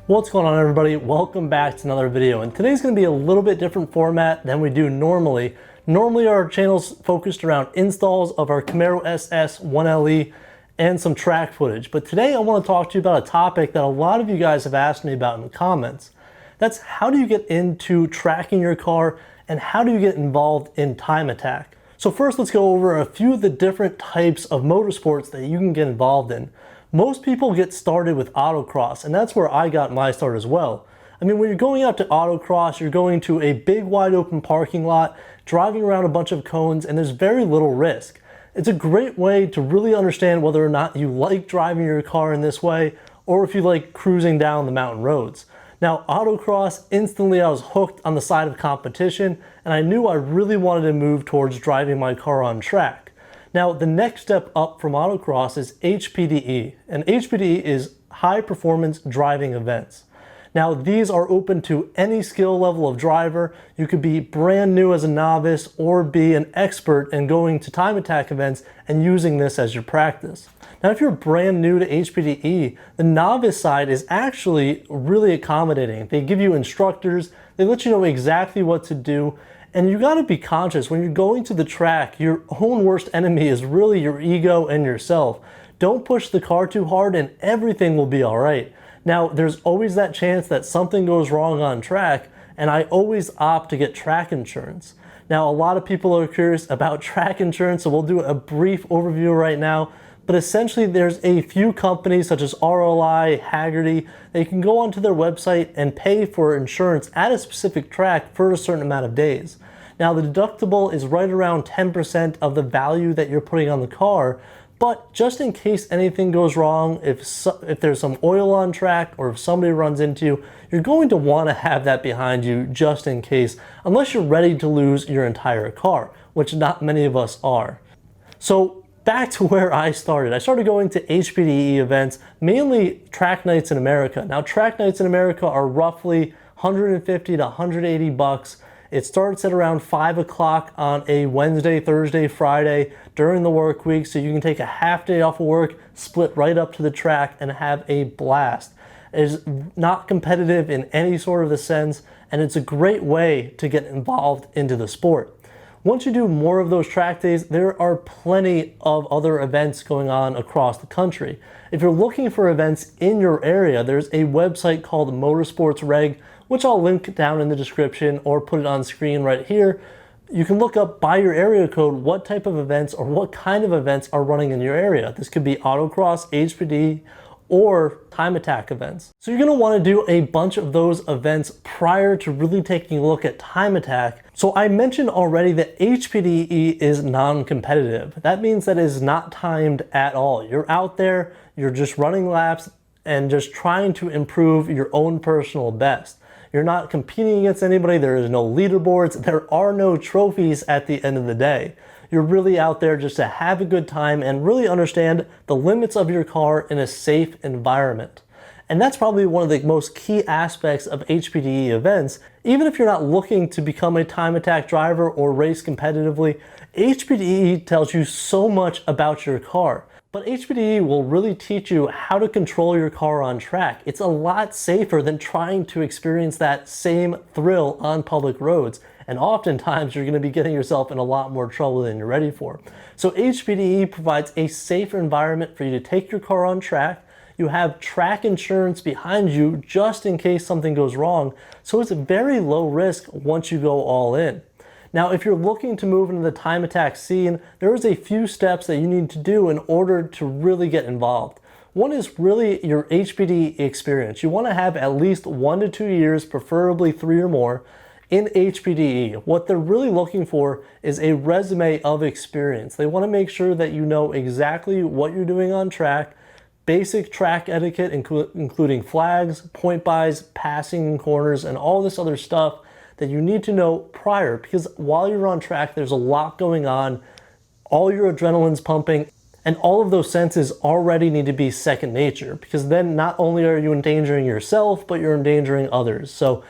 What's going on, everybody? Welcome back to another video, and today's going to be a little bit different format than we do normally. Normally our channel's focused around installs of our Camaro SS 1LE and some track footage, but today I want to talk to you about a topic that a lot of you guys have asked me about in the comments. That's how do you get into tracking your car and how do you get involved in time attack? So first, let's go over a few of the different types of motorsports that you can get involved in. Most people get started with autocross, and that's where I got my start as well. I mean, when you're going out to autocross, you're going to a big wide open parking lot, driving around a bunch of cones, and there's very little risk. It's a great way to really understand whether or not you like driving your car in this way, or if you like cruising down the mountain roads. Now, autocross, instantly I was hooked on the side of competition, and I knew I really wanted to move towards driving my car on track. Now, the next step up from autocross is HPDE, and HPDE is high performance driving events. Now, these are open to any skill level of driver. You could be brand new as a novice or be an expert in going to time attack events and using this as your practice. Now, if you're brand new to HPDE, the novice side is actually really accommodating. They give you instructors, they let you know exactly what to do, and you gotta be conscious when you're going to the track, your own worst enemy is really your ego and yourself. Don't push the car too hard and everything will be all right. Now, there's always that chance that something goes wrong on track, and I always opt to get track insurance. Now, a lot of people are curious about track insurance, so we'll do a brief overview right now. But essentially, there's a few companies such as RLI, Hagerty, that you can go onto their website and pay for insurance at a specific track for a certain amount of days. Now, the deductible is right around 10% of the value that you're putting on the car, but just in case anything goes wrong, if there's some oil on track or if somebody runs into you, you're going to want to have that behind you just in case, unless you're ready to lose your entire car, which not many of us are. So back to where I started. I started going to HPDE events, mainly track nights in America. Now, track nights in America are roughly 150 to 180 bucks. It starts at around 5 o'clock on a Wednesday, Thursday, Friday during the work week, so you can take a half day off of work, split right up to the track, and have a blast. It is not competitive in any sort of the sense, and it's a great way to get involved into the sport. Once you do more of those track days, there are plenty of other events going on across the country. If you're looking for events in your area, there's a website called Motorsports Reg, which I'll link down in the description or put it on screen right here. You can look up by your area code what type of events or what kind of events are running in your area. This could be autocross, HPD, or time attack events. So you're gonna wanna do a bunch of those events prior to really taking a look at time attack. So I mentioned already that HPDE is non-competitive. That means that it is not timed at all. You're out there, you're just running laps and just trying to improve your own personal best. You're not competing against anybody, there is no leaderboards, there are no trophies at the end of the day. You're really out there just to have a good time and really understand the limits of your car in a safe environment. And that's probably one of the most key aspects of HPDE events. Even if you're not looking to become a time attack driver or race competitively, HPDE tells you so much about your car. But HPDE will really teach you how to control your car on track. It's a lot safer than trying to experience that same thrill on public roads. And oftentimes you're going to be getting yourself in a lot more trouble than you're ready for. So HPDE provides a safer environment for you to take your car on track. You have track insurance behind you just in case something goes wrong. So it's very low risk once you go all in. Now, if you're looking to move into the time attack scene, there's a few steps that you need to do in order to really get involved. One is really your HPDE experience. You want to have at least 1 to 2 years, preferably 3 or more, in HPDE. What they're really looking for is a resume of experience. They want to make sure that you know exactly what you're doing on track, basic track etiquette, including flags, point bys, passing in corners, and all this other stuff that you need to know prior, because while you're on track, there's a lot going on, all your adrenaline's pumping, and all of those senses already need to be second nature, because then not only are you endangering yourself, but you're endangering others. So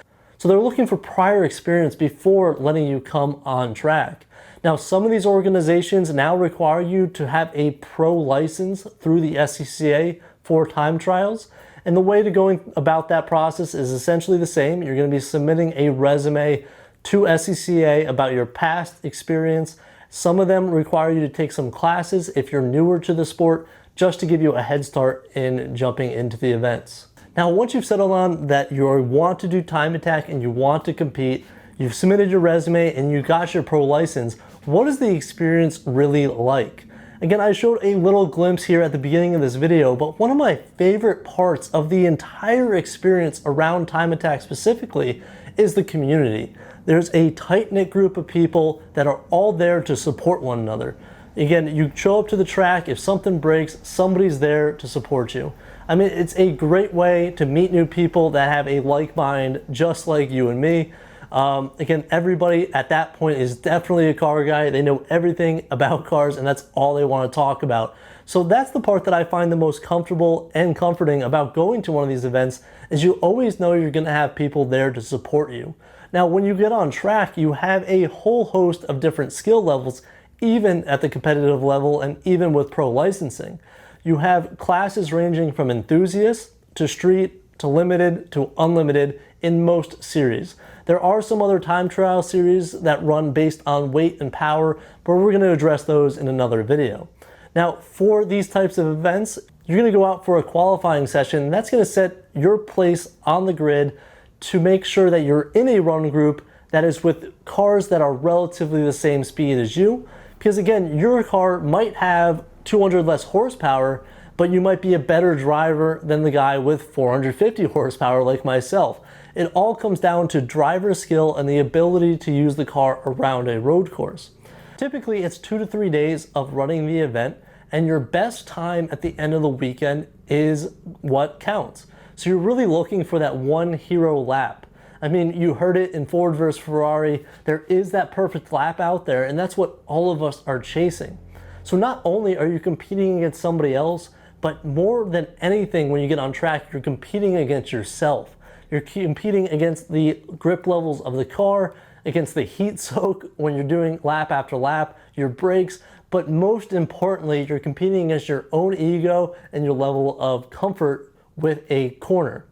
they're looking for prior experience before letting you come on track. Now, some of these organizations now require you to have a pro license through the SCCA for time trials. And the way to going about that process is essentially the same. You're going to be submitting a resume to SCCA about your past experience. Some of them require you to take some classes if you're newer to the sport, just to give you a head start in jumping into the events. Now, once you've settled on that you want to do time attack and you want to compete, you've submitted your resume and you got your pro license, what is the experience really like? Again, I showed a little glimpse here at the beginning of this video, but one of my favorite parts of the entire experience around time attack specifically is the community. There's a tight-knit group of people that are all there to support one another. Again, you show up to the track, if something breaks, somebody's there to support you. I mean, it's a great way to meet new people that have a like mind just like you and me. Again, everybody at that point is definitely a car guy. They know everything about cars and that's all they want to talk about. So that's the part that I find the most comfortable and comforting about going to one of these events, is you always know you're going to have people there to support you. Now, when you get on track, you have a whole host of different skill levels, even at the competitive level and even with pro licensing. You have classes ranging from enthusiast to street to limited to unlimited in most series. There are some other time trial series that run based on weight and power, but we're going to address those in another video. Now, for these types of events, you're going to go out for a qualifying session. That's going to set your place on the grid to make sure that you're in a run group that is with cars that are relatively the same speed as you. Because again, your car might have 200 less horsepower, but you might be a better driver than the guy with 450 horsepower like myself. It all comes down to driver skill and the ability to use the car around a road course. Typically, it's 2 to 3 days of running the event, and your best time at the end of the weekend is what counts. So you're really looking for that one hero lap. I mean, you heard it in Ford versus Ferrari. There is that perfect lap out there, and that's what all of us are chasing. So not only are you competing against somebody else, but more than anything, when you get on track, you're competing against yourself. You're competing against the grip levels of the car, against the heat soak when you're doing lap after lap, your brakes, but most importantly, you're competing against your own ego and your level of comfort with a corner.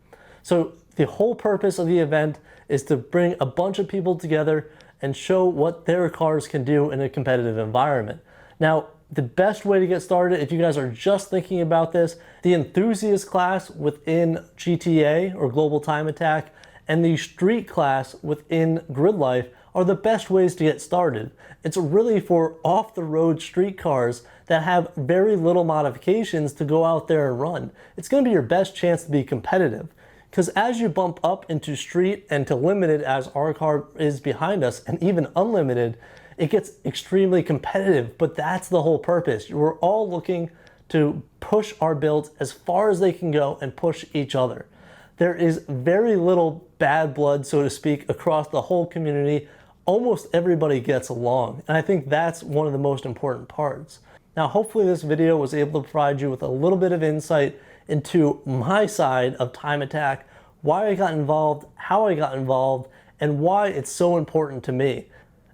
So the whole purpose of the event is to bring a bunch of people together and show what their cars can do in a competitive environment. Now, the best way to get started, if you guys are just thinking about this, the enthusiast class within GTA or Global Time Attack and the street class within Grid Life are the best ways to get started. It's really for off-the-road street cars that have very little modifications to go out there and run. It's going to be your best chance to be competitive. Because as you bump up into street and to limited, as our car is behind us, and even unlimited, it gets extremely competitive, but that's the whole purpose. We're all looking to push our builds as far as they can go and push each other. There is very little bad blood, so to speak, across the whole community. Almost everybody gets along, and I think that's one of the most important parts. Now, hopefully this video was able to provide you with a little bit of insight into my side of time attack, why I got involved, how I got involved, and why it's so important to me.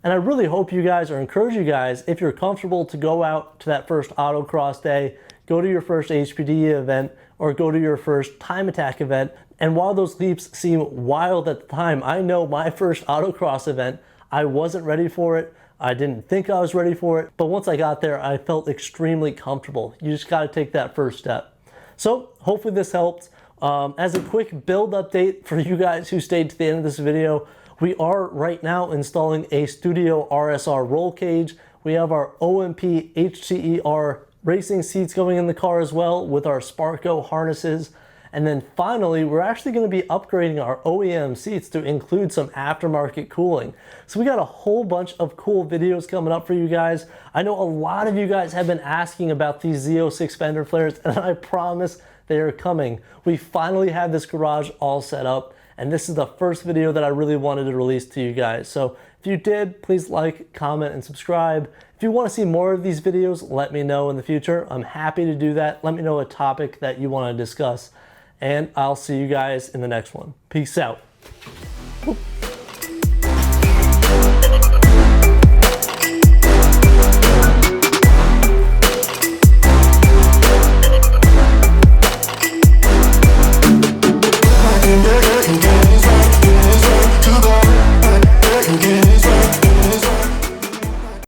And I really hope you guys, or encourage you guys, if you're comfortable, to go out to that first autocross day, go to your first HPDE event, or go to your first time attack event. And while those leaps seem wild at the time, I know my first autocross event, I wasn't ready for it. I didn't think I was ready for it. But once I got there, I felt extremely comfortable. You just got to take that first step. So hopefully this helped. As a quick build update for you guys who stayed to the end of this video, we are right now installing a Studio RSR roll cage. We have our OMP HCER racing seats going in the car as well with our Sparco harnesses. And then finally, we're actually going to be upgrading our OEM seats to include some aftermarket cooling. So we got a whole bunch of cool videos coming up for you guys. I know a lot of you guys have been asking about these Z06 fender flares, and I promise they are coming. We finally have this garage all set up, and this is the first video that I really wanted to release to you guys. So if you did, please like, comment, and subscribe. If you want to see more of these videos, let me know in the future. I'm happy to do that. Let me know a topic that you want to discuss, and I'll see you guys in the next one. Peace out.